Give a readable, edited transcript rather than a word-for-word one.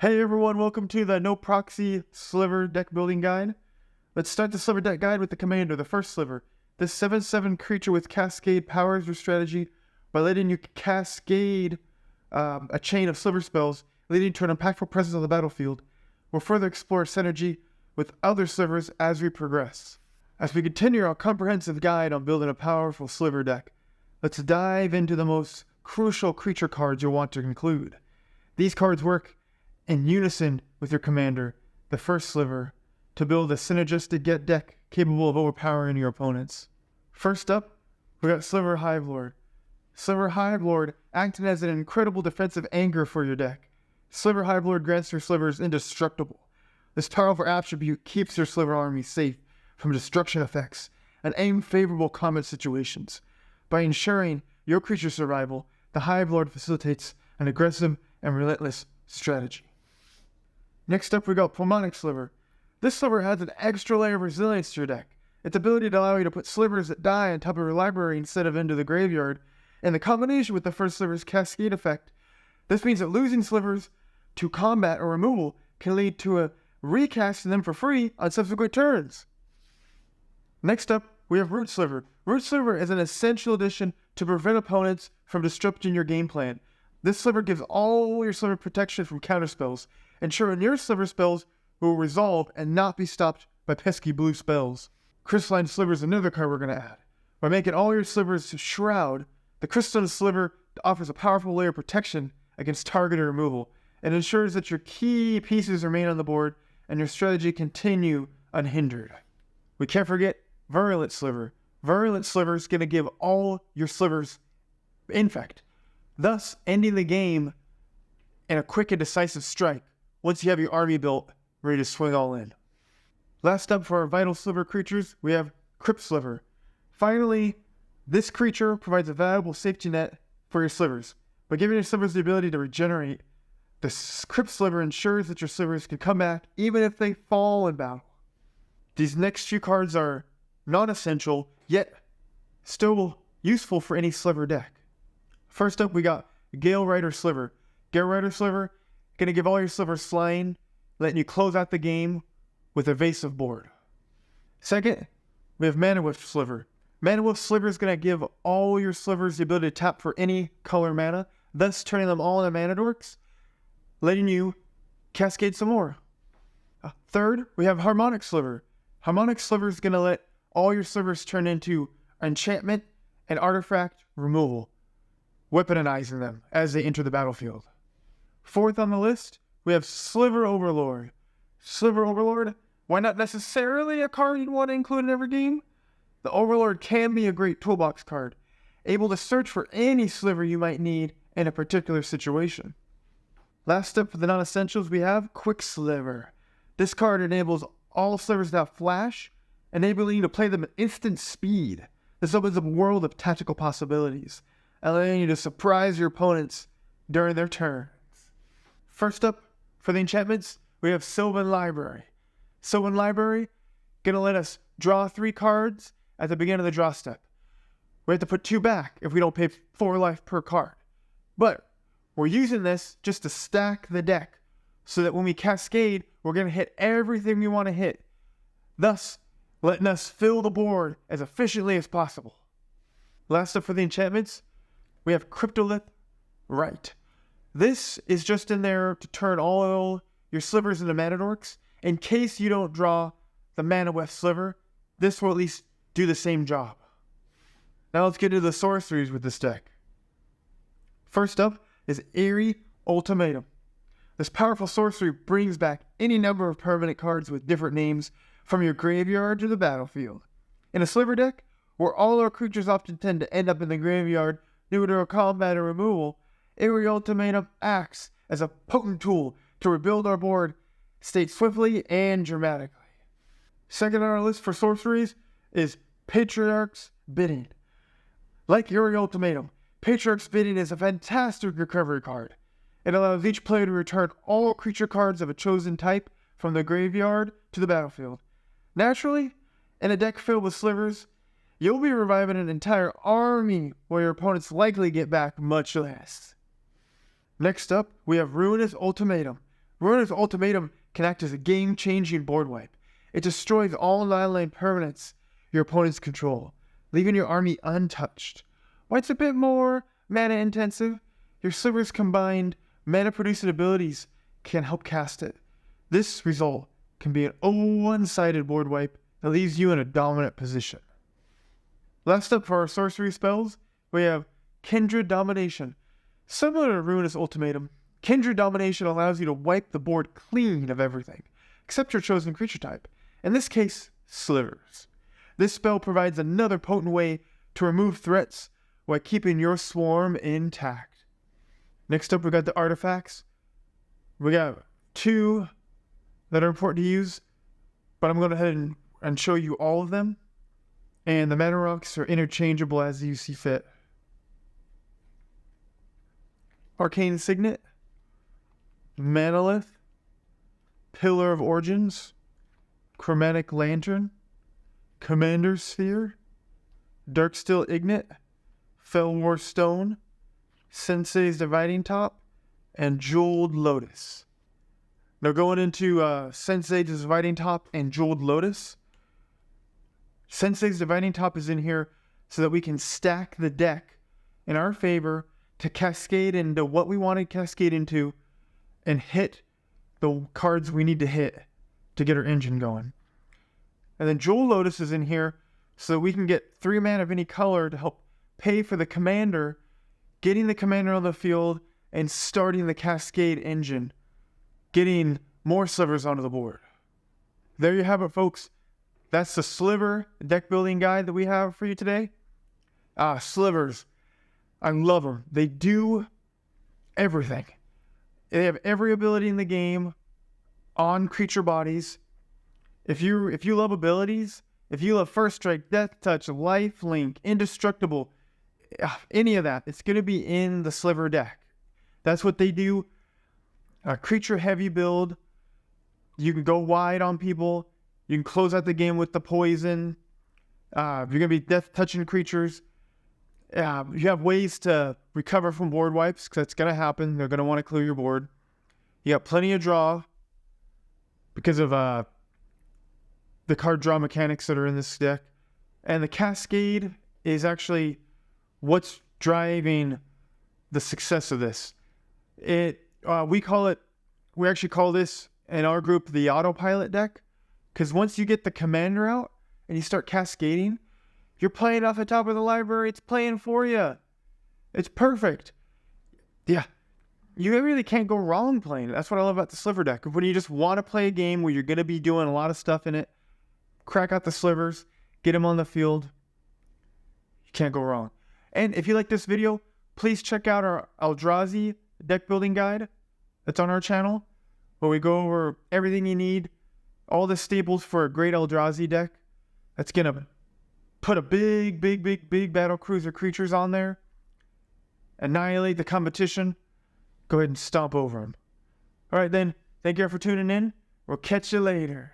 Hey everyone, welcome to the No Proxy Sliver deck building guide. Let's start the Sliver deck guide with the commander, the first Sliver. This 7/7 creature with Cascade powers your strategy by letting you cascade a chain of Sliver spells, leading to an impactful presence on the battlefield. We'll further explore synergy with other Slivers as we progress. As we continue our comprehensive guide on building a powerful Sliver deck, let's dive into the most crucial creature cards you'll want to include. These cards work in unison with your commander, the first Sliver, to build a synergistic deck capable of overpowering your opponents. First up, we got Sliver Hive Lord. Sliver Hive Lord acting as an incredible defensive anchor for your deck. Sliver Hive Lord grants your Slivers indestructible. This powerful attribute keeps your Sliver army safe from destruction effects and aim-favorable combat situations. By ensuring your creature's survival, the Hive Lord facilitates an aggressive and relentless strategy. Next up, we got Pulmonic Sliver. This Sliver adds an extra layer of resilience to your deck. Its ability to allow you to put Slivers that die on top of your library instead of into the graveyard, and the combination with the first Sliver's cascade effect. This means that losing Slivers to combat or removal can lead to a recasting them for free on subsequent turns. Next up, we have Root Sliver. Root Sliver is an essential addition to prevent opponents from disrupting your game plan. This Sliver gives all your Sliver protection from counterspells, ensuring your Sliver spells will resolve and not be stopped by pesky blue spells. Crystalline Sliver is another card we're going to add. By making all your Slivers shroud, the Crystalline Sliver offers a powerful layer of protection against targeted removal and ensures that your key pieces remain on the board and your strategy continue unhindered. We can't forget Virulent Sliver. Virulent Sliver is going to give all your Slivers infect, thus ending the game in a quick and decisive strike once you have your army built, ready to swing all in. Last up for our vital Sliver creatures, we have Crip Sliver. Finally, this creature provides a valuable safety net for your Slivers. By giving your Slivers the ability to regenerate, the Crip Sliver ensures that your Slivers can come back even if they fall in battle. These next few cards are non-essential, yet still useful for any Sliver deck. First up, we got Gale Sliver. Gale Sliver going to give all your Slivers flying, letting you close out the game with evasive board. Second, we have Mana Whiff Sliver. Mana Whiff Sliver is going to give all your Slivers the ability to tap for any color mana, thus turning them all into mana dorks, letting you cascade some more. Third, we have Harmonic Sliver. Harmonic Sliver is going to let all your Slivers turn into enchantment and artifact removal, weaponizing them as they enter the battlefield. Fourth on the list, we have Sliver Overlord. Sliver Overlord, why not necessarily a card you'd want to include in every game? The Overlord can be a great toolbox card, able to search for any Sliver you might need in a particular situation. Last up for the non-essentials, we have Quick Sliver. This card enables all Slivers to have flash, enabling you to play them at instant speed. This opens up a world of tactical possibilities, allowing you to surprise your opponents during their turns. First up, for the enchantments, we have Sylvan Library. Sylvan Library, gonna let us draw 3 cards at the beginning of the draw step. We have to put 2 back if we don't pay 4 life per card. But we're using this just to stack the deck so that when we cascade, we're gonna hit everything we want to hit, thus letting us fill the board as efficiently as possible. Last up for the enchantments, we have Cryptolith Right. This is just in there to turn all your Slivers into mana dorks. In case you don't draw the Mana Whiff Sliver, this will at least do the same job. Now let's get into the sorceries with this deck. First up is Virulent Ultimatum. This powerful sorcery brings back any number of permanent cards with different names from your graveyard to the battlefield. In a Sliver deck, where all our creatures often tend to end up in the graveyard due to a combat or removal, Virulent Ultimatum acts as a potent tool to rebuild our board state swiftly and dramatically. Second on our list for sorceries is Patriarchs Bidding. Like Virulent Ultimatum, Patriarchs Bidding is a fantastic recovery card. It allows each player to return all creature cards of a chosen type from the graveyard to the battlefield. Naturally, in a deck filled with Slivers, you'll be reviving an entire army where your opponents likely get back much less. Next up, we have Ruinous Ultimatum. Ruinous Ultimatum can act as a game-changing board wipe. It destroys all 9-lane permanents your opponents control, leaving your army untouched. While it's a bit more mana intensive, your Sliver's combined mana-producing abilities can help cast it. This result can be an one-sided board wipe that leaves you in a dominant position. Last up for our sorcery spells, we have Kindred Domination. Similar to Ruinous Ultimatum, Kindred Domination allows you to wipe the board clean of everything, except your chosen creature type. In this case, Slivers. This spell provides another potent way to remove threats while keeping your swarm intact. Next up, we got the artifacts. We got 2 that are important to use, but I'm going to go ahead and show you all of them. And the mana rocks are interchangeable as you see fit. Arcane Signet, Manolith, Pillar of Origins, Chromatic Lantern, Commander Sphere, Darksteel Ignet, Felwar Stone, Sensei's Dividing Top, and Jeweled Lotus. Now going into Sensei's Dividing Top and Jeweled Lotus. Sensei's Dividing Top is in here so that we can stack the deck in our favor to cascade into what we want to cascade into and hit the cards we need to hit to get our engine going. And then Jewel Lotus is in here so that we can get 3 mana of any color to help pay for the commander, getting the commander on the field, and starting the cascade engine, getting more slivers onto the board. There you have it, folks. That's the Sliver deck building guide that we have for you today. Slivers. I love them. They do everything. They have every ability in the game on creature bodies. If you love abilities, if you love First Strike, Death Touch, Life Link, Indestructible, any of that, it's going to be in the Sliver deck. That's what they do. A creature heavy build. You can go wide on people. You can close out the game with the poison. You're going to be death touching creatures. You have ways to recover from board wipes, because that's going to happen. They're going to want to clear your board. You got plenty of draw because of the card draw mechanics that are in this deck. And the cascade is actually what's driving the success of this. We actually call this in our group the autopilot deck, because once you get the commander out and you start cascading, you're playing off the top of the library. It's playing for you. It's perfect. Yeah, you really can't go wrong playing it. That's what I love about the Sliver deck. When you just want to play a game where you're going to be doing a lot of stuff in it, crack out the Slivers, get them on the field. You can't go wrong. And if you like this video, please check out our Eldrazi deck building guide that's on our channel, where we go over everything you need, all the staples for a great Eldrazi deck. That's going to put a big battle cruiser creatures on there, annihilate the competition, go ahead and stomp over them. All right then, thank you for tuning in. We'll catch you later.